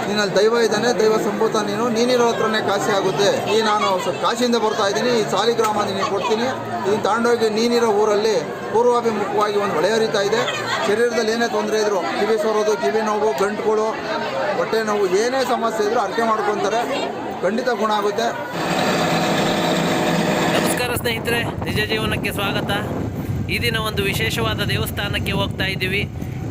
ನೀನಲ್ಲಿ ದೈವ ಇದ್ದಾನೆ, ದೈವ ಸಂಭೂತ ನೀನಿರೋ ಹತ್ರನೇ ಕಾಶಿ ಆಗುತ್ತೆ. ಈ ನಾನು ಕಾಶಿಯಿಂದ ಬರ್ತಾ ಇದ್ದೀನಿ, ಈ ಸಾಲಿಗ್ರಾಮ ನಿನಗೆ ಕೊಡ್ತೀನಿ, ಇದನ್ನು ತಗೊಂಡೋಗಿ ನೀನಿರೋ ಊರಲ್ಲಿ ಪೂರ್ವಾಭಿಮುಖವಾಗಿ ಒಂದು ಹೊಳೆ ಹರಿತಾ ಇದೆ. ಶರೀರದಲ್ಲಿ ಏನೇ ತೊಂದರೆ ಇದ್ರು, ಕಿವಿ ಸೋರೋದು, ಕಿವಿ ನೋವು, ಗಂಟುಗಳು, ಹೊಟ್ಟೆ ನೋವು, ಏನೇ ಸಮಸ್ಯೆ ಇದ್ದರೂ ಅರ್ಕೆ ಮಾಡ್ಕೊತಾರೆ, ಖಂಡಿತ ಗುಣ ಆಗುತ್ತೆ. ನಮಸ್ಕಾರ ಸ್ನೇಹಿತರೆ, ನಿಜ ಜೀವನಕ್ಕೆ ಸ್ವಾಗತ. ಈ ದಿನ ಒಂದು ವಿಶೇಷವಾದ ದೇವಸ್ಥಾನಕ್ಕೆ ಹೋಗ್ತಾ ಇದ್ದೀವಿ.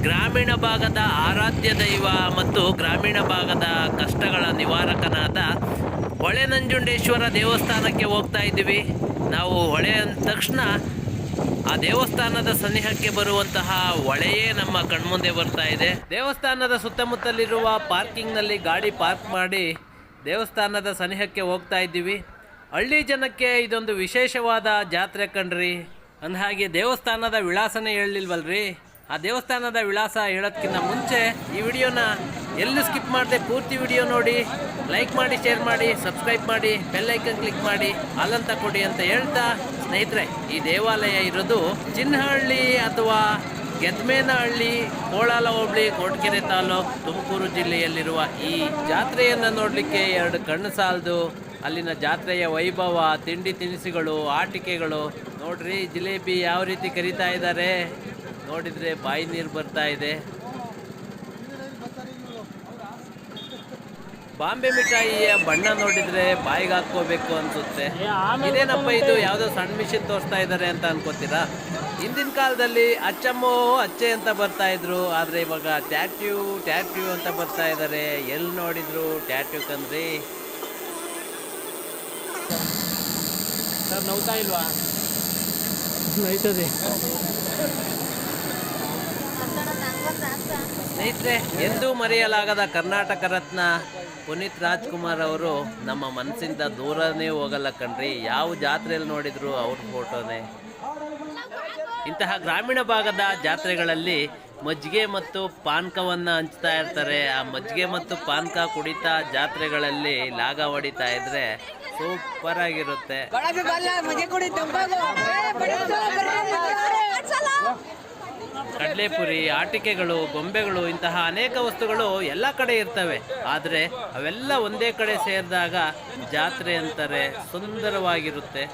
ಗ್ರಾಮೀಣ ಭಾಗದ ಆರಾಧ್ಯ ದೈವ ಮತ್ತು ಗ್ರಾಮೀಣ ಭಾಗದ ಕಷ್ಟಗಳ ನಿವಾರಕನಾದ ಹೊಳೆ ನಂಜುಂಡೇಶ್ವರ ದೇವಸ್ಥಾನಕ್ಕೆ ಹೋಗ್ತಾ ಇದ್ದೀವಿ. ನಾವು ಹೊಳೆ ಅಂದ ತಕ್ಷಣ ಆ ದೇವಸ್ಥಾನದ ಸನಿಹಕ್ಕೆ ಬರುವಂತಹ ಹೊಳೆಯೇ ನಮ್ಮ ಕಣ್ಮುಂದೆ ಬರ್ತಾ ಇದೆ. ದೇವಸ್ಥಾನದ ಸುತ್ತಮುತ್ತಲಿರುವ ಪಾರ್ಕಿಂಗ್ನಲ್ಲಿ ಗಾಡಿ ಪಾರ್ಕ್ ಮಾಡಿ ದೇವಸ್ಥಾನದ ಸನಿಹಕ್ಕೆ ಹೋಗ್ತಾ ಇದ್ದೀವಿ. ಹಳ್ಳಿ ಜನಕ್ಕೆ ಇದೊಂದು ವಿಶೇಷವಾದ ಜಾತ್ರೆ ಕಣ್ರಿ. ಅಂದಹಾಗೆ ದೇವಸ್ಥಾನದ ವಿಳಾಸನೇ ಹೇಳಲಿಲ್ವಲ್ರಿ. ಆ ದೇವಸ್ಥಾನದ ವಿಳಾಸ ಹೇಳೋದಕ್ಕಿಂತ ಮುಂಚೆ ಈ ವಿಡಿಯೋನ ಎಲ್ಲೂ ಸ್ಕಿಪ್ ಮಾಡದೆ ಪೂರ್ತಿ ವಿಡಿಯೋ ನೋಡಿ, ಲೈಕ್ ಮಾಡಿ, ಶೇರ್ ಮಾಡಿ, ಸಬ್ಸ್ಕ್ರೈಬ್ ಮಾಡಿ, ಬೆಲ್ ಐಕನ್ ಕ್ಲಿಕ್ ಮಾಡಿ, ಹಾಲಂತ ಕೊಡಿ ಅಂತ ಹೇಳ್ತಾ, ಸ್ನೇಹಿತರೆ, ಈ ದೇವಾಲಯ ಇರೋದು ಚಿನ್ನಹಳ್ಳಿ ಅಥವಾ ಗೆದ್ಮೇನಹಳ್ಳಿ, ಕೋಳಾಲ ಹೋಬಳಿ, ಕೊರಟಗೆರೆ ತಾಲೂಕು, ತುಮಕೂರು ಜಿಲ್ಲೆಯಲ್ಲಿರುವ ಈ ಜಾತ್ರೆಯನ್ನು ನೋಡಲಿಕ್ಕೆ ಎರಡು ಕಣ್ಣು ಸಾಲದು. ಅಲ್ಲಿನ ಜಾತ್ರೆಯ ವೈಭವ, ತಿಂಡಿ ತಿನಿಸುಗಳು, ಆಟಿಕೆಗಳು ನೋಡ್ರಿ. ಜಿಲೇಬಿ ಯಾವ ರೀತಿ ಕರಿತಾ ಇದ್ದಾರೆ ನೋಡಿದರೆ ಬಾಯಿ ನೀರು ಬರ್ತಾ ಇದೆ. ಬಾಂಬೆ ಮಿಠಾಯಿಯ ಬಣ್ಣ ನೋಡಿದರೆ ಬಾಯಿಗೆ ಹಾಕ್ಕೋಬೇಕು ಅನಿಸುತ್ತೆ. ಇದೇನಪ್ಪ ಇದು, ಯಾವುದೋ ಸಣ್ಣ ಮಿಷಿನ್ ತೋರಿಸ್ತಾ ಇದ್ದಾರೆ ಅಂತ ಅನ್ಕೋತೀರಾ? ಹಿಂದಿನ ಕಾಲದಲ್ಲಿ ಅಚ್ಚಮ್ಮೋ ಅಚ್ಚೆ ಅಂತ ಬರ್ತಾ ಇದ್ರು, ಆದರೆ ಇವಾಗ ಟ್ಯಾಟ್ಯೂ ಅಂತ ಬರ್ತಾ ಇದ್ದಾರೆ. ಎಲ್ಲಿ ನೋಡಿದ್ರು ಟ್ಯಾಟ್ಯೂ ಕಂದ್ರಿ. ಸರ್ ನೋವ್ತಾ ಇಲ್ವಾ? ನೋಯ್ತದೆ ಸ್ನೇಹಿತರೆ. ಎಂದೂ ಮರೆಯಲಾಗದ ಕರ್ನಾಟಕ ರತ್ನ ಪುನೀತ್ ರಾಜ್ಕುಮಾರ್ ಅವರು ನಮ್ಮ ಮನಸ್ಸಿಂದ ದೂರನೇ ಹೋಗಲ್ಲ ಕಣ್ರಿ. ಯಾವ ಜಾತ್ರೆಯಲ್ಲಿ ನೋಡಿದ್ರು ಅವ್ರ ಫೋಟೋನೇ. ಇಂತಹ ಗ್ರಾಮೀಣ ಭಾಗದ ಜಾತ್ರೆಗಳಲ್ಲಿ ಮಜ್ಜಿಗೆ ಮತ್ತು ಪಾನಕವನ್ನು ಹಂಚ್ತಾ ಇರ್ತಾರೆ. ಆ ಮಜ್ಜಿಗೆ ಮತ್ತು ಪಾನಕ ಕುಡಿತಾ ಜಾತ್ರೆಗಳಲ್ಲಿ ಲಾಗ ಹೊಡಿತಾ ಇದ್ರೆ ಸೂಪರ್ ಆಗಿರುತ್ತೆ. ಕಡಲೆಪುರಿ, ಆಟಿಕೆಗಳು, ಗೊಂಬೆಗಳು, ಇಂತಹ ಅನೇಕ ವಸ್ತುಗಳು ಎಲ್ಲ ಕಡೆ ಇರ್ತವೆ. ಆದರೆ ಅವೆಲ್ಲ ಒಂದೇ ಕಡೆ ಸೇರಿದಾಗ ಜಾತ್ರೆ ಅಂತಾರೆ ಸುಂದರವಾಗಿರುತ್ತೆ.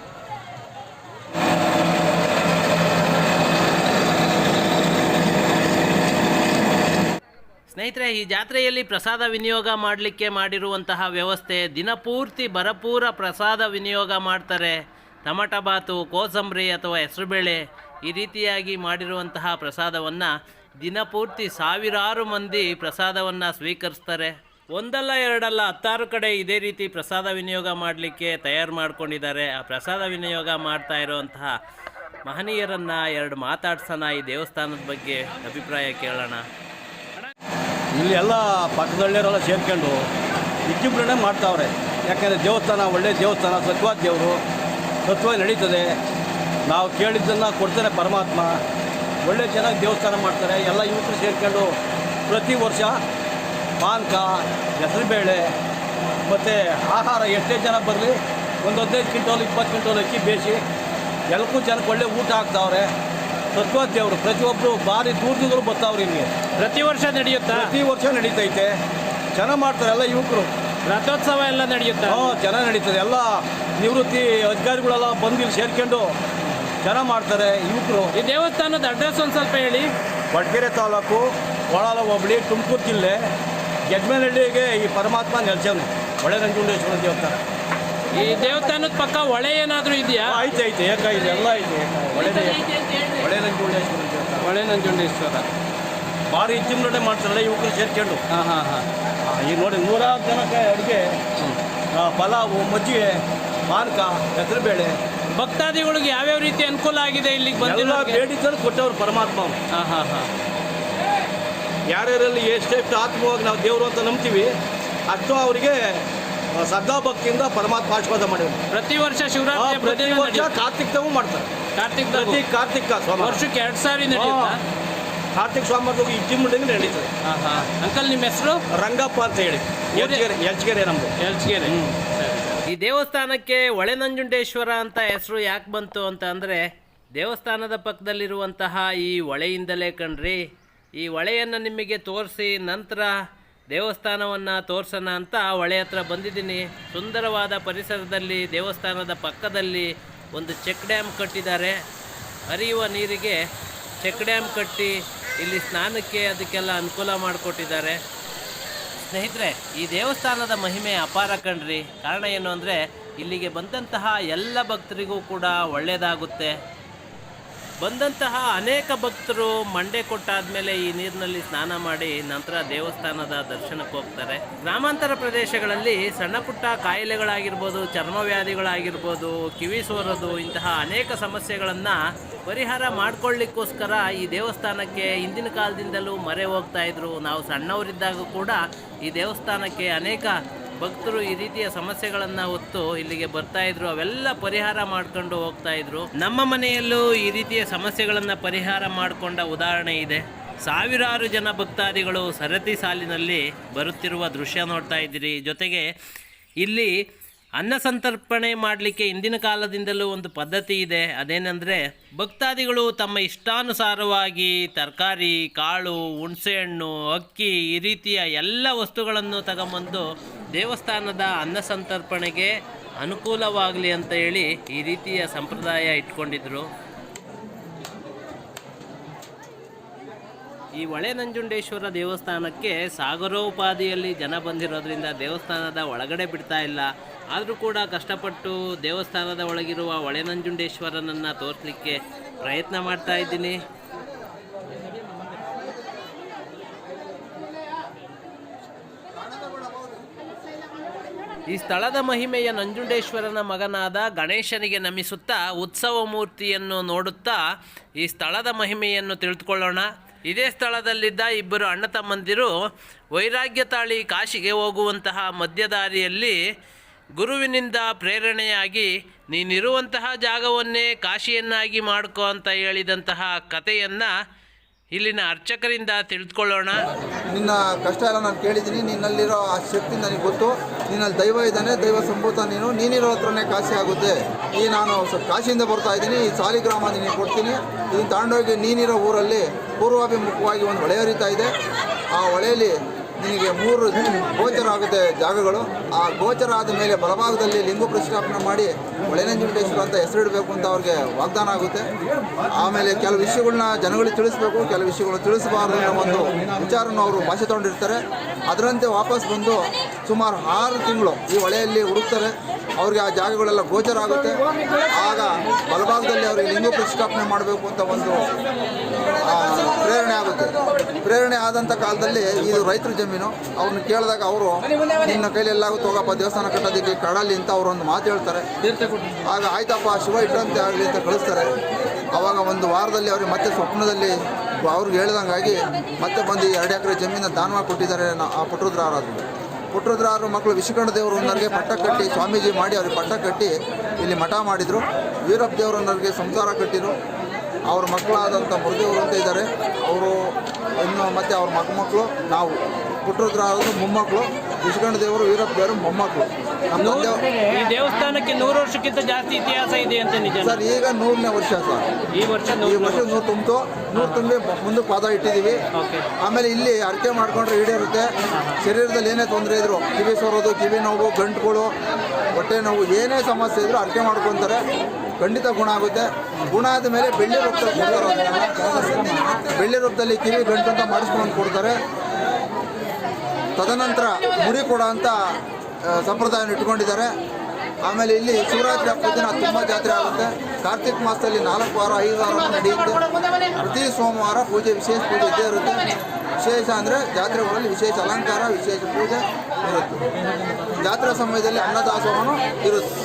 ಸ್ನೇಹಿತರೆ, ಈ ಜಾತ್ರೆಯಲ್ಲಿ ಪ್ರಸಾದ ವಿನಿಯೋಗ ಮಾಡಲಿಕ್ಕೆ ಮಾಡಿರುವಂತಹ ವ್ಯವಸ್ಥೆ, ದಿನಪೂರ್ತಿ ಭರಪೂರ ಪ್ರಸಾದ ವಿನಿಯೋಗ ಮಾಡ್ತಾರೆ. ಟೊಮಟ ಬಾತು, ಕೋಸಂಬರಿ ಅಥವಾ ಹೆಸರುಬೇಳೆ ಈ ರೀತಿಯಾಗಿ ಮಾಡಿರುವಂತಹ ಪ್ರಸಾದವನ್ನು ದಿನಪೂರ್ತಿ ಸಾವಿರಾರು ಮಂದಿ ಪ್ರಸಾದವನ್ನು ಸ್ವೀಕರಿಸ್ತಾರೆ. ಒಂದಲ್ಲ ಎರಡಲ್ಲ 16 ಕಡೆ ಇದೇ ರೀತಿ ಪ್ರಸಾದ ವಿನಿಯೋಗ ಮಾಡಲಿಕ್ಕೆ ತಯಾರು ಮಾಡ್ಕೊಂಡಿದ್ದಾರೆ. ಆ ಪ್ರಸಾದ ವಿನಿಯೋಗ ಮಾಡ್ತಾ ಇರುವಂತಹ ಮಹನೀಯರನ್ನು ಎರಡು ಮಾತಾಡ್ಸೋಣ. ಈ ದೇವಸ್ಥಾನದ ಬಗ್ಗೆ ಅಭಿಪ್ರಾಯ ಕೇಳೋಣ. ಇಲ್ಲಿ ಎಲ್ಲ ಪಕ್ಕದಳ್ಳಿಯವರೆಲ್ಲ ಸೇರ್ಕೊಂಡು ವಿಜೃಂಭಣೆ ಮಾಡ್ತಾವ್ರೆ. ಯಾಕೆಂದರೆ ದೇವಸ್ಥಾನ ಒಳ್ಳೆಯ ದೇವಸ್ಥಾನ, ಸತ್ವಾದ ದೇವರು, ಸತ್ವ ನಡೀತದೆ. ನಾವು ಕೇಳಿದ್ದನ್ನು ಕೊಡ್ತಾರೆ ಪರಮಾತ್ಮ. ಒಳ್ಳೆ ಚೆನ್ನಾಗಿ ದೇವಸ್ಥಾನ ಮಾಡ್ತಾರೆ. ಎಲ್ಲ ಯುವಕರು ಸೇರ್ಕೊಂಡು ಪ್ರತಿ ವರ್ಷ ಪಾನಕ, ಹೆಸರುಬೇಳೆ ಮತ್ತು ಆಹಾರ ಎಷ್ಟೇ ಜನ ಬರಲಿ ಒಂದು 15 ಕ್ವಿಂಟಲ್ 20 ಕ್ವಿಂಟಲ್ ಅಕ್ಕಿ ಬೇಯಿಸಿ ಎಲ್ಲಕ್ಕೂ ಜನಕ್ಕೆ ಒಳ್ಳೆ ಊಟ ಹಾಕ್ತಾವ್ರೆ. ಸತ್ವಾದ ದೇವರು ಪ್ರತಿಯೊಬ್ಬರು ಭಾರಿ ದೂರದಿಂದಲೂ ಬರ್ತಾವ್ರಿ. ನಿಮಗೆ ಪ್ರತಿ ವರ್ಷ ನಡೆಯುತ್ತಾ? ಪ್ರತಿ ವರ್ಷ ನಡೀತೈತೆ. ಚೆನ್ನಾಗಿ ಮಾಡ್ತಾರೆ ಎಲ್ಲ ಯುವಕರು. ರಥೋತ್ಸವ ಎಲ್ಲ ನಡೆಯುತ್ತಾ? ಚೆನ್ನಾಗಿ ನಡೀತದೆ. ಎಲ್ಲ ನಿವೃತ್ತಿ ಅಧಿಕಾರಿಗಳೆಲ್ಲ ಬಂದು ಇಲ್ಲಿ ಸೇರ್ಕೊಂಡು ಚೆನ್ನಾಗಿ ಮಾಡ್ತಾರೆ ಯುವಕರು. ಈ ದೇವಸ್ಥಾನದ ಅಡ್ರೆಸ್ ಒಂದು ಸ್ವಲ್ಪ ಹೇಳಿ. ಕೊರಟಗೆರೆ ತಾಲೂಕು, ಕೋಳಾಲ ಹೋಬಳಿ, ತುಮಕೂರು ಜಿಲ್ಲೆ, ಗೆಜ್ಮೇನಹಳ್ಳಿಗೆ ಈ ಪರಮಾತ್ಮ ನೆಲೆಸವನೆ. ಹೊಳೆ ನಂಜುಂಡೇಶ್ವರ ದೇವಸ್ಥಾನ. ಈ ದೇವಸ್ಥಾನದ ಪಕ್ಕ ಹೊಳೆ ಏನಾದರೂ ಇದೆಯಾ? ಐತೆ ಏಕಾಗಿದೆ, ಎಲ್ಲ ಐತೆ. ಹೊಳೆ ನಂಜುಂಡೇಶ್ವರ ದೇವಸ್ಥಾನ. ಹೊಳೆ ನಂಜುಂಡೇಶ್ವರ ಭಾರಿ ವಿಜೃಂಭಣೆ ಮಾಡ್ತಾರಲ್ಲ ಯುವಕರು ಸೇರ್ಕೊಂಡು. ಈಗ ನೋಡಿ 100 ಜನಕ್ಕೆ ಅಡುಗೆ, ಪಲಾವು, ಮಜ್ಜಿಗೆ, ಪಾನಕ, ಹೆಸರುಬೇಳೆ. ಭಕ್ತಾದಿಗಳಿಗೆ ಯಾವ್ಯಾವ ರೀತಿ ಅನುಕೂಲ ಆಗಿದೆ ಇಲ್ಲಿಗೆ ಬಂದಿಲ್ಲ? ಬೇಡಿದ್ದರು ಕೊಟ್ಟವ್ರು ಪರಮಾತ್ಮ. ಯಾರ್ಯಾರಲ್ಲಿ ಎಷ್ಟೆಷ್ಟು ಆತ್ಮವಾಗಿ ನಾವು ದೇವರು ಅಂತ ನಂಬ್ತೀವಿ ಅಷ್ಟು ಅವರಿಗೆ ಶ್ರದ್ಧಾ ಭಕ್ತಿಯಿಂದ ಪರಮಾತ್ಮ ಆಶೀರ್ವಾದ ಮಾಡಿದ್ರು. ಪ್ರತಿ ವರ್ಷ ಶಿವರಾತ್ರಿ, ಪ್ರತಿ ವರ್ಷ ಕಾರ್ತಿಕ್ದವು ಮಾಡ್ತಾರೆ. ಕಾರ್ತಿಕ ಸ್ವಾಮಿ ವರ್ಷಕ್ಕೆ 2 ಸಾರಿ ನಡೆಯುತ್ತಾ? ಕಾರ್ತಿಕ್ ಸ್ವಾಮಿ ವಿಜೃಂಭಣೆಗೆ ನಡೀತದೆ. ಅಂಕಲ್, ನಿಮ್ಮ ಹೆಸರು? ರಂಗಪ್ಪ ಅಂತ ಹೇಳಿ, ಎಲ್ಚಗೆರೆ ನಮ್ಮದು. ಎಲ್ಚಗೆರೆ. ಈ ದೇವಸ್ಥಾನಕ್ಕೆ ಹೊಳೆ ನಂಜುಂಡೇಶ್ವರ ಅಂತ ಹೆಸರು ಯಾಕೆ ಬಂತು ಅಂತ ಅಂದರೆ, ದೇವಸ್ಥಾನದ ಪಕ್ಕದಲ್ಲಿರುವಂತಹ ಈ ಹೊಳೆಯಿಂದಲೇ ಕಣ್ರಿ. ಈ ಹೊಳೆಯನ್ನು ನಿಮಗೆ ತೋರಿಸಿ ನಂತರ ದೇವಸ್ಥಾನವನ್ನು ತೋರಿಸೋಣ ಅಂತ ಹೊಳೆ ಹತ್ರ ಬಂದಿದ್ದೀನಿ. ಸುಂದರವಾದ ಪರಿಸರದಲ್ಲಿ ದೇವಸ್ಥಾನದ ಪಕ್ಕದಲ್ಲಿ ಒಂದು ಚೆಕ್ ಡ್ಯಾಮ್ ಕಟ್ಟಿದ್ದಾರೆ. ಹರಿಯುವ ನೀರಿಗೆ ಚೆಕ್ ಡ್ಯಾಮ್ ಕಟ್ಟಿ ಇಲ್ಲಿ ಸ್ನಾನಕ್ಕೆ ಅದಕ್ಕೆಲ್ಲ ಅನುಕೂಲ ಮಾಡಿಕೊಟ್ಟಿದ್ದಾರೆ. ಸ್ನೇಹಿತರೆ, ಈ ದೇವಸ್ಥಾನದ ಮಹಿಮೆ ಅಪಾರ ಕಣ್ರಿ. ಕಾರಣ ಏನು ಅಂದರೆ ಇಲ್ಲಿಗೆ ಬಂದಂತಹ ಎಲ್ಲ ಭಕ್ತರಿಗೂ ಕೂಡ ಒಳ್ಳೆಯದಾಗುತ್ತೆ. ಬಂದಂತಹ ಅನೇಕ ಭಕ್ತರು ಮಂಡೆ ಕೊಟ್ಟಾದ್ಮೇಲೆ ಈ ನೀರಿನಲ್ಲಿ ಸ್ನಾನ ಮಾಡಿ ನಂತರ ದೇವಸ್ಥಾನದ ದರ್ಶನಕ್ಕೆ ಹೋಗ್ತಾರೆ. ಗ್ರಾಮಾಂತರ ಪ್ರದೇಶಗಳಲ್ಲಿ ಸಣ್ಣ ಪುಟ್ಟ ಕಾಯಿಲೆಗಳಾಗಿರ್ಬೋದು, ಚರ್ಮವ್ಯಾಧಿಗಳಾಗಿರ್ಬೋದು, ಕಿವಿ ಸೋರೋದು, ಇಂತಹ ಅನೇಕ ಸಮಸ್ಯೆಗಳನ್ನು ಪರಿಹಾರ ಮಾಡ್ಕೊಳ್ಳಿಕ್ಕೋಸ್ಕರ ಈ ದೇವಸ್ಥಾನಕ್ಕೆ ಹಿಂದಿನ ಕಾಲದಿಂದಲೂ ಮೊರೆ ಹೋಗ್ತಾ ಇದ್ರು. ನಾವು ಸಣ್ಣವರಿದ್ದಾಗ ಕೂಡ ಈ ದೇವಸ್ಥಾನಕ್ಕೆ ಅನೇಕ ಭಕ್ತರು ಈ ರೀತಿಯ ಸಮಸ್ಯೆಗಳನ್ನು ಹೊತ್ತು ಇಲ್ಲಿಗೆ ಬರ್ತಾ ಇದ್ರು. ಅವೆಲ್ಲ ಪರಿಹಾರ ಮಾಡ್ಕೊಂಡು ಹೋಗ್ತಾ ಇದ್ರು. ನಮ್ಮ ಮನೆಯಲ್ಲೂ ಈ ರೀತಿಯ ಸಮಸ್ಯೆಗಳನ್ನು ಪರಿಹಾರ ಮಾಡಿಕೊಂಡ ಉದಾಹರಣೆ ಇದೆ. ಸಾವಿರಾರು ಜನ ಭಕ್ತಾದಿಗಳು ಸರತಿ ಸಾಲಿನಲ್ಲಿ ಬರುತ್ತಿರುವ ದೃಶ್ಯ ನೋಡ್ತಾ ಇದ್ದೀರಿ. ಜೊತೆಗೆ ಇಲ್ಲಿ ಅನ್ನ ಸಂತರ್ಪಣೆ ಮಾಡಲಿಕ್ಕೆ ಹಿಂದಿನ ಕಾಲದಿಂದಲೂ ಒಂದು ಪದ್ಧತಿ ಇದೆ. ಅದೇನೆಂದರೆ ಭಕ್ತಾದಿಗಳು ತಮ್ಮ ಇಷ್ಟಾನುಸಾರವಾಗಿ ತರಕಾರಿ, ಕಾಳು, ಹುಣಸೆಹಣ್ಣು, ಅಕ್ಕಿ ಈ ರೀತಿಯ ಎಲ್ಲ ವಸ್ತುಗಳನ್ನು ತಗೊಂಬಂದು ದೇವಸ್ಥಾನದ ಅನ್ನ ಸಂತರ್ಪಣೆಗೆ ಅನುಕೂಲವಾಗಲಿ ಅಂತ ಹೇಳಿ ಈ ರೀತಿಯ ಸಂಪ್ರದಾಯ ಇಟ್ಕೊಂಡಿದ್ರು. ಈ ಹೊಳೆ ನಂಜುಂಡೇಶ್ವರ ದೇವಸ್ಥಾನಕ್ಕೆ ಸಾಗರೋಪಾದಿಯಲ್ಲಿ ಜನ ಬಂದಿರೋದ್ರಿಂದ ದೇವಸ್ಥಾನದ ಒಳಗಡೆ ಬಿಡ್ತಾ ಇಲ್ಲ. ಆದರೂ ಕೂಡ ಕಷ್ಟಪಟ್ಟು ದೇವಸ್ಥಾನದ ಒಳಗಿರುವ ಹೊಳೆ ನಂಜುಂಡೇಶ್ವರನನ್ನು ತೋರಿಸಲಿಕ್ಕೆ ಪ್ರಯತ್ನ ಮಾಡ್ತಾ ಇದ್ದೀನಿ. ಈ ಸ್ಥಳದ ಮಹಿಮೆಯ ನಂಜುಂಡೇಶ್ವರನ ಮಗನಾದ ಗಣೇಶನಿಗೆ ನಮಿಸುತ್ತಾ ಉತ್ಸವ ಮೂರ್ತಿಯನ್ನು ನೋಡುತ್ತಾ ಈ ಸ್ಥಳದ ಮಹಿಮೆಯನ್ನು ತಿಳಿದುಕೊಳ್ಳೋಣ. ಇದೇ ಸ್ಥಳದಲ್ಲಿದ್ದ ಇಬ್ಬರು ಅಣ್ಣ ತಮ್ಮಂದಿರು ವೈರಾಗ್ಯ ತಾಳಿ ಕಾಶಿಗೆ ಹೋಗುವಂತಹ ಮಧ್ಯದಾರಿಯಲ್ಲಿ ಗುರುವಿನಿಂದ ಪ್ರೇರಣೆಯಾಗಿ ನೀನಿರುವಂತಹ ಜಾಗವನ್ನೇ ಕಾಶಿಯನ್ನಾಗಿ ಮಾಡ್ಕೋ ಅಂತ ಹೇಳಿದಂತಹ ಕಥೆಯನ್ನು ಇಲ್ಲಿನ ಅರ್ಚಕರಿಂದ ತಿಳಿದುಕೊಳ್ಳೋಣ. ನಿನ್ನ ಕಷ್ಟ ಎಲ್ಲ ನಾನು ಕೇಳಿದ್ದೀನಿ. ನಿನ್ನಲ್ಲಿರೋ ಆ ಶಕ್ತಿ ನನಗೆ ಗೊತ್ತು. ನಿನ್ನಲ್ಲಿ ದೈವ ಇದ್ದಾನೆ, ದೈವ ಸಂಭೂತ ನೀನಿರೋ ಹತ್ರನೇ ಕಾಶಿ ಆಗುತ್ತೆ. ಈ ನಾನು ಕಾಶಿಯಿಂದ ಬರ್ತಾ ಇದ್ದೀನಿ. ಈ ಸಾಲಿಗ್ರಾಮ ನಿನಗೆ ಕೊಡ್ತೀನಿ. ಇದನ್ನು ತಗೊಂಡೋಗಿ ನೀನಿರೋ ಊರಲ್ಲಿ ಪೂರ್ವಾಭಿಮುಖವಾಗಿ ಒಂದು ಹೊಳೆ ಹರಿತಾ ಇದೆ. ಆ ಹೊಳೆಯಲ್ಲಿ ನಿನಗೆ 3 ಗೋಚರ ಆಗುತ್ತೆ ಜಾಗಗಳು. ಆ ಗೋಚರ ಆದ ಮೇಲೆ ಬಲಭಾಗದಲ್ಲಿ ಲಿಂಗ ಪ್ರತಿಷ್ಠಾಪನೆ ಮಾಡಿ ಹೊಳೆ ನಂಜುಂಡೇಶ್ವರ ಅಂತ ಹೆಸರಿಡಬೇಕು ಅಂತ ಅವ್ರಿಗೆ ವಾಗ್ದಾನ ಆಗುತ್ತೆ. ಆಮೇಲೆ ಕೆಲವು ವಿಷಯಗಳನ್ನ ಜನಗಳಿಗೆ ತಿಳಿಸ್ಬೇಕು, ಕೆಲವು ವಿಷಯಗಳು ತಿಳಿಸಬಾರ್ದು ಅನ್ನೋ ಒಂದು ವಿಚಾರನ ಅವರು ಭಾಷೆ ತೊಗೊಂಡಿರ್ತಾರೆ. ಅದರಂತೆ ವಾಪಸ್ ಬಂದು ಸುಮಾರು 6 ತಿಂಗಳು ಈ ಹೊಳೆಯಲ್ಲಿ ಹುಡುಕ್ತಾರೆ. ಅವ್ರಿಗೆ ಆ ಜಾಗಗಳೆಲ್ಲ ಗೋಚರ ಆಗುತ್ತೆ. ಆಗ ಬಲಭಾಗದಲ್ಲಿ ಅವರಿಗೆ ಲಿಂಗ ಪ್ರತಿಷ್ಠಾಪನೆ ಮಾಡಬೇಕು ಅಂತ ಒಂದು ಪ್ರೇರಣೆ ಆಗುತ್ತೆ. ಪ್ರೇರಣೆ ಆದಂಥ ಕಾಲದಲ್ಲಿ ಇದು ರೈತರ ಜಮೀನು. ಅವ್ರನ್ನ ಕೇಳಿದಾಗ ಅವರು ನಿನ್ನ ಕೈಲಿ ಎಲ್ಲಾಗುತ್ತೆ ಹೋಗಪ್ಪ ದೇವಸ್ಥಾನ ಕಟ್ಟೋದಕ್ಕೆ ಕಡಲಿ ಅಂತ ಅವರು ಒಂದು ಮಾತು ಹೇಳ್ತಾರೆ. ಆಗ ಆಯ್ತಪ್ಪ ಶಿವ ಇಟ್ಟಂತೆ ಆಗಲಿ ಅಂತ ಕಳಿಸ್ತಾರೆ. ಆವಾಗ ಒಂದು ವಾರದಲ್ಲಿ ಅವ್ರಿಗೆ ಮತ್ತೆ ಸ್ವಪ್ನದಲ್ಲಿ ಅವ್ರಿಗೆ ಹೇಳ್ದಂಗಾಗಿ ಮತ್ತೆ ಬಂದು 2 ಎಕರೆ ಜಮೀನ ದಾನವಾಗಿ ಕೊಟ್ಟಿದ್ದಾರೆ ಆ ಪುಟ್ರುದ್ರಾರು ಮಕ್ಕಳು ವಿಶ್ವಕಂಠ ದೇವರನ್ನರಿಗೆ ಪಟ್ಟ ಕಟ್ಟಿ ಸ್ವಾಮೀಜಿ ಮಾಡಿ ಅವ್ರಿಗೆ ಪಟ್ಟ ಕಟ್ಟಿ ಇಲ್ಲಿ ಮಠ ಮಾಡಿದರು. ವೀರಪ್ಪ ದೇವರನ್ನರಿಗೆ ಸಂಸಾರ ಕಟ್ಟಿದರು. ಅವ್ರ ಮಕ್ಕಳಾದಂಥ ಮುರುದೇವರು ಅಂತ ಇದ್ದಾರೆ. ಅವರು ಇನ್ನು ಮತ್ತು ಅವ್ರ ಮಕ್ಕಳು ನಾವು ಪುಟ್ರುದ್ರಾರು ಮೊಮ್ಮಕ್ಕಳು, ವಿಶ್ವಕಂಠ ದೇವರು ವೀರಪ್ಪ ದೇವರು ಮೊಮ್ಮಕ್ಕಳು. ಈ ದೇವಸ್ಥಾನಕ್ಕೆ 100 ವರ್ಷಕ್ಕಿಂತ ಜಾಸ್ತಿ ಇತಿಹಾಸ ಇದೆ ಅಂತ ನಿಜ ಸರ್? ಈಗ 100ನೇ ವರ್ಷ ಸರ್. ಈ ವರ್ಷ 100 ತುಂಬಿತು. 100 ತುಂಬಿ ಮುಂದಕ್ಕೆ ಪಾದ ಇಟ್ಟಿದ್ದೀವಿ. ಆಮೇಲೆ ಇಲ್ಲಿ ಅರ್ಕೆ ಮಾಡ್ಕೊಂಡ್ರೆ ಈಡೇರುತ್ತೆ. ಶರೀರದಲ್ಲಿ ಏನೇ ತೊಂದರೆ ಇದ್ರು, ಕಿವಿ ಸೋರೋದು, ಕಿವಿ ನೋವು, ಗಂಟುಗಳು, ಹೊಟ್ಟೆ ನೋವು, ಏನೇ ಸಮಸ್ಯೆ ಇದ್ರು ಅರ್ಕೆ ಮಾಡ್ಕೊತಾರೆ. ಖಂಡಿತ ಗುಣ ಆಗುತ್ತೆ. ಗುಣ ಆದ ಮೇಲೆ ಬೆಳ್ಳಿ ರೂಪದಲ್ಲಿ ಕೊಡ್ತಾರೆ. ಬೆಳ್ಳಿ ರೂಪದಲ್ಲಿ ಕಿವಿ ಗಂಟು ಅಂತ ಮಾಡಿಸ್ಕೊಂಡು ಕೊಡ್ತಾರೆ. ತದನಂತರ ಮುಡಿ ಕೊಡೋ ಅಂತ ಸಂಪ್ರದಾಯನ ಇಟ್ಕೊಂಡಿದ್ದಾರೆ. ಆಮೇಲೆ ಇಲ್ಲಿ ಶಿವರಾತ್ರಿ ಹಬ್ಬದ ದಿನ ತುಂಬ ಜಾತ್ರೆ ಆಗುತ್ತೆ. ಕಾರ್ತಿಕ ಮಾಸದಲ್ಲಿ 4 ವಾರ 5 ವಾರ ನಡೆಯುತ್ತೆ. ಪ್ರತಿ ಸೋಮವಾರ ವಿಶೇಷ ಪೂಜೆ ಇದ್ದೇ ಇರುತ್ತೆ. ವಿಶೇಷ ಅಂದರೆ ಜಾತ್ರೆಗಳಲ್ಲಿ ವಿಶೇಷ ಅಲಂಕಾರ, ವಿಶೇಷ ಪೂಜೆ ಇರುತ್ತೆ. ಜಾತ್ರೆ ಸಮಯದಲ್ಲಿ ಅನ್ನದಾಸೋಹನೂ ಇರುತ್ತೆ.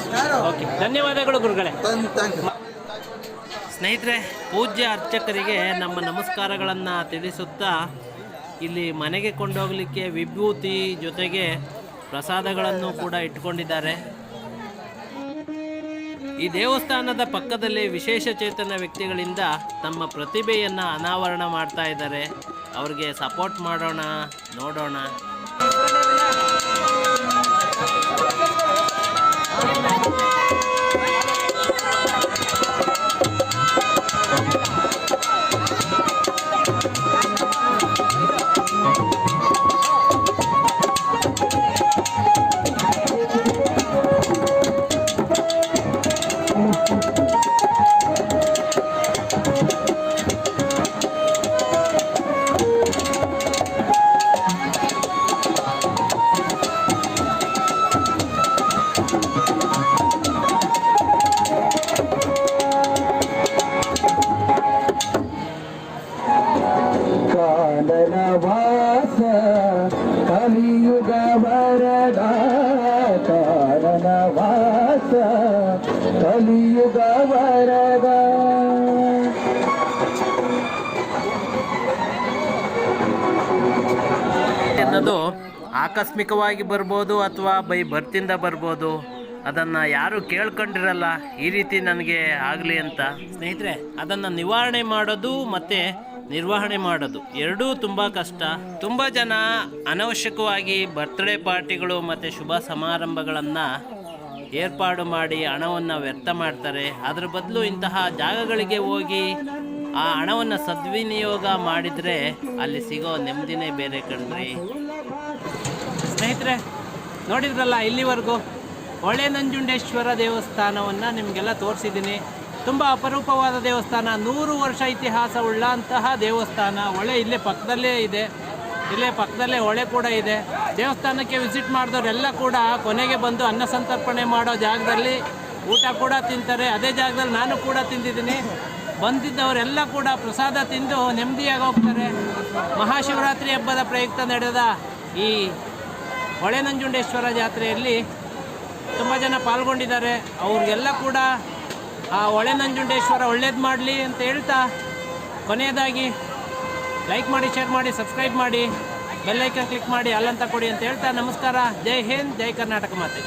ಧನ್ಯವಾದಗಳು ಗುರುಗಳೇ. Thank you. ಸ್ನೇಹಿತರೆ, ಪೂಜ್ಯ ಅರ್ಚಕರಿಗೆ ನಮ್ಮ ನಮಸ್ಕಾರಗಳನ್ನು ತಿಳಿಸುತ್ತಾ ಇಲ್ಲಿ ಮನೆಗೆ ಕೊಂಡೋಗಲಿಕ್ಕೆ ವಿಭೂತಿ ಜೊತೆಗೆ ಪ್ರಸಾದಗಳನ್ನು ಕೂಡ ಇಟ್ಕೊಂಡಿದ್ದಾರೆ. ಈ ದೇವಸ್ಥಾನದ ಪಕ್ಕದಲ್ಲಿ ವಿಶೇಷ ಚೇತನ ವ್ಯಕ್ತಿಗಳಿಂದ ತಮ್ಮ ಪ್ರತಿಭೆಯನ್ನು ಅನಾವರಣ ಮಾಡ್ತಾ ಇದ್ದಾರೆ. ಅವ್ರಿಗೆ ಸಪೋರ್ಟ್ ಮಾಡೋಣ, ನೋಡೋಣ. ಅದು ಆಕಸ್ಮಿಕವಾಗಿ ಬರ್ಬೋದು ಅಥವಾ ಬೈ ಬರ್ತಿಂದ ಬರ್ಬೋದು. ಅದನ್ನು ಯಾರು ಕೇಳ್ಕೊಂಡಿರಲ್ಲ ಈ ರೀತಿ ನನಗೆ ಆಗಲಿ ಅಂತ. ಸ್ನೇಹಿತರೆ, ಅದನ್ನು ನಿವಾರಣೆ ಮಾಡೋದು ಮತ್ತು ನಿರ್ವಹಣೆ ಮಾಡೋದು ಎರಡೂ ತುಂಬ ಕಷ್ಟ. ತುಂಬ ಜನ ಅನವಶ್ಯಕವಾಗಿ ಬರ್ತ್ಡೇ ಪಾರ್ಟಿಗಳು ಮತ್ತು ಶುಭ ಸಮಾರಂಭಗಳನ್ನು ಏರ್ಪಾಡು ಮಾಡಿ ಹಣವನ್ನು ವ್ಯರ್ಥ ಮಾಡ್ತಾರೆ. ಅದರ ಬದಲು ಇಂತಹ ಜಾಗಗಳಿಗೆ ಹೋಗಿ ಆ ಹಣವನ್ನು ಸದ್ವಿನಿಯೋಗ ಮಾಡಿದರೆ ಅಲ್ಲಿ ಸಿಗೋ ನೆಮ್ಮದಿನೇ ಬೇರೆ ಕಣ್ರಿ. ಸ್ನೇಹಿತರೆ, ನೋಡಿದ್ರಲ್ಲ ಇಲ್ಲಿವರೆಗೂ ಹೊಳೆನಂಜುಂಡೇಶ್ವರ ದೇವಸ್ಥಾನವನ್ನು ನಿಮಗೆಲ್ಲ ತೋರಿಸಿದ್ದೀನಿ. ತುಂಬ ಅಪರೂಪವಾದ ದೇವಸ್ಥಾನ, 100 ವರ್ಷ ಇತಿಹಾಸವುಳ್ಳ ಅಂತಹ ದೇವಸ್ಥಾನ. ಹೊಳೆ ಇಲ್ಲೇ ಪಕ್ಕದಲ್ಲೇ ಇದೆ, ಇಲ್ಲೇ ಪಕ್ಕದಲ್ಲೇ ಹೊಳೆ ಕೂಡ ಇದೆ. ದೇವಸ್ಥಾನಕ್ಕೆ ವಿಸಿಟ್ ಮಾಡಿದವರೆಲ್ಲ ಕೂಡ ಕೊನೆಗೆ ಬಂದು ಅನ್ನ ಸಂತರ್ಪಣೆ ಮಾಡೋ ಜಾಗದಲ್ಲಿ ಊಟ ಕೂಡ ತಿಂತಾರೆ. ಅದೇ ಜಾಗದಲ್ಲಿ ನಾನು ಕೂಡ ತಿಂದಿದ್ದೀನಿ. ಬಂದಿದ್ದವರೆಲ್ಲ ಕೂಡ ಪ್ರಸಾದ ತಿಂದು ನೆಮ್ಮದಿಯಾಗಿ ಹೋಗ್ತಾರೆ. ಮಹಾಶಿವರಾತ್ರಿ ಹಬ್ಬದ ಪ್ರಯುಕ್ತ ನಡೆದ ಈ ಹೊಳೆನಂಜುಂಡೇಶ್ವರ ಜಾತ್ರೆಯಲ್ಲಿ ತುಂಬ ಜನ ಪಾಲ್ಗೊಂಡಿದ್ದಾರೆ. ಅವ್ರಿಗೆಲ್ಲ ಕೂಡ ಆ ಹೊಳೆನಂಜುಂಡೇಶ್ವರ ಒಳ್ಳೇದು ಮಾಡಲಿ ಅಂತ ಹೇಳ್ತಾ, ಕೊನೆಯದಾಗಿ ಲೈಕ್ ಮಾಡಿ, ಶೇರ್ ಮಾಡಿ, ಸಬ್ಸ್ಕ್ರೈಬ್ ಮಾಡಿ, ಬೆಲ್ ಐಕನ್ ಕ್ಲಿಕ್ ಮಾಡಿ, ಅಲ್ಲಂತ ಕೊಡಿ ಅಂತ ಹೇಳ್ತಾ ನಮಸ್ಕಾರ. ಜೈ ಹಿಂದ್, ಜೈ ಕರ್ನಾಟಕ ಮಾತೆ.